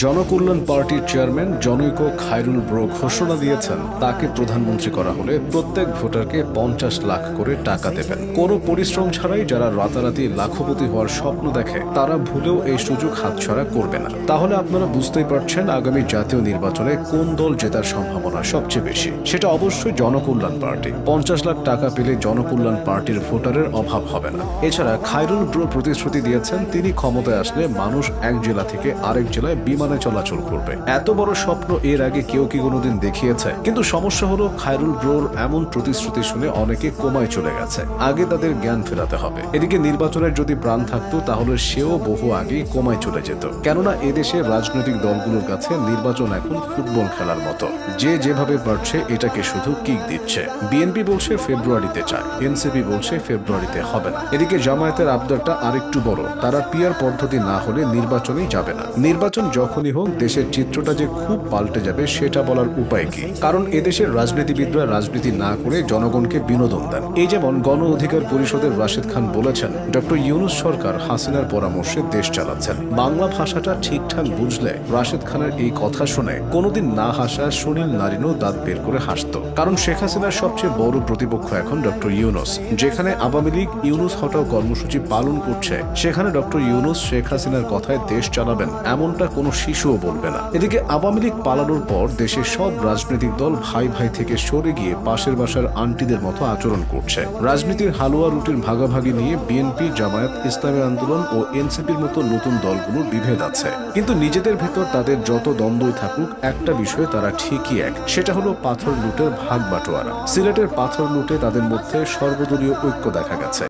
জনকল্যাণ পার্টির চেয়ারম্যান জনৈক খায়রুল ব্রো ঘোষণা দিয়েছেন তাকে প্রধানমন্ত্রী করা হলে প্রত্যেক ভোটারকে 50 লাখ করে টাকা দেবেন। কোনো পরিশ্রম ছাড়াই যারা রাতারাতি লাখপতি হওয়ার স্বপ্ন দেখে তারা ভুলেও এই সুযোগ হাতছাড়া করবে না। তাহলে আপনারা বুঝতেই পারছেন আগামী জাতীয় নির্বাচনে কোন দল জেতার সম্ভাবনা সবচেয়ে বেশি। সেটা অবশ্যই জনকল্যাণ পার্টি। 50 লাখ টাকা পেলে জনকল্যাণ পার্টির ভোটারের অভাব হবে না। এছাড়া খায়রুল ব্রো প্রতিশ্রুতি দিয়েছেন তিনি ক্ষমতায় আসলে মানুষ এক জেলা থেকে আরেক জেলায় বিমানে চলাচল করবে। এত বড় স্বপ্ন এর আগে কেউ কি কোনোদিন দেখিয়েছে? কিন্তু সমস্যা হলো খায়রুল ব্রোর এমন প্রতিশ্রুতি শুনে অনেকে কোমায় চলে গেছে। আগে তাদের জ্ঞান ফেরাতে হবে। এদিকে নির্বাচনের যদি প্রাণ থাকতো তাহলে সেও বহু আগেই কোমায় চলে যেত। কেননা এদেশের রাজনৈতিক দলগুলোর কাছে নির্বাচন এখন ফুটবল খেলার মতো। যে যেভাবে পারছে এটাকে শুধু কিক দিচ্ছে। বিএনপি বলছে ফেব্রুয়ারিতে চায়, এনসিপি বলছে ফেব্রুয়ারিতে হবে না। এদিকে জামায়াতের আবদারটা আরেকটু বড়। তারা পিআর পদ্ধতি না হলে নির্বাচনেই যাবে না। নির্বাচন যখনই হোক দেশের চিত্রটা যে খুব পাল্টে যাবে সেটা বলার উপায় কি? কারণ এদেশের রাজনীতিবিদরা রাজনীতি না করে জনগণকে বিনোদন দেন। এই যেমন গণ অধিকার পরিষদের রাশেদ খান বলেছেন ডক্টর ইউনূস সরকার হাসিনার পরামর্শে দেশ চালাচ্ছেন। বাংলা ভাষাটা ঠিকঠাক বুঝলে রাশেদ খানের এই কথা শুনে কোনোদিন না হাসা সুনীল নারিনও দাঁত বের করে হাসত। কারণ শেখ হাসিনার সবচেয়ে বড় প্রতিপক্ষ এখন ডক্টর ইউনূস। যেখানে আওয়ামী লীগ ইউনূস হটাও কর্মসূচি পালন করছে সেখানে ডক্টর ইউনূস শেখ হাসিনার কথায় দেশ চালাবেন এমনটা কোনো শিশুও বলবে না। এদিকে আওয়ামী লীগ পালানোর পর দেশের সব রাজনৈতিক দল ভাই ভাই থেকে সরে গিয়ে পাশের বাসার আন্টিদের মতো আচরণ করছে। রাজনীতির হালুয়া রুটির ভাগাভাগি নিয়ে বিএনপি, জামায়াত, ইসলামী আন্দোলন ও এনসিপির মতো নতুন দলগুলোর বিভেদ আছে। কিন্তু নিজেদের ভেতর তাদের যত দ্বন্দ্বই থাকুক একটা বিষয়ে তারা ঠিকই এক, সেটা হলো পাথর লুটের ভাগ বাটোয়ারা। সিলেটের পাথর লুটে তাদের মধ্যে সর্বদলীয় ঐক্য দেখা গেছে।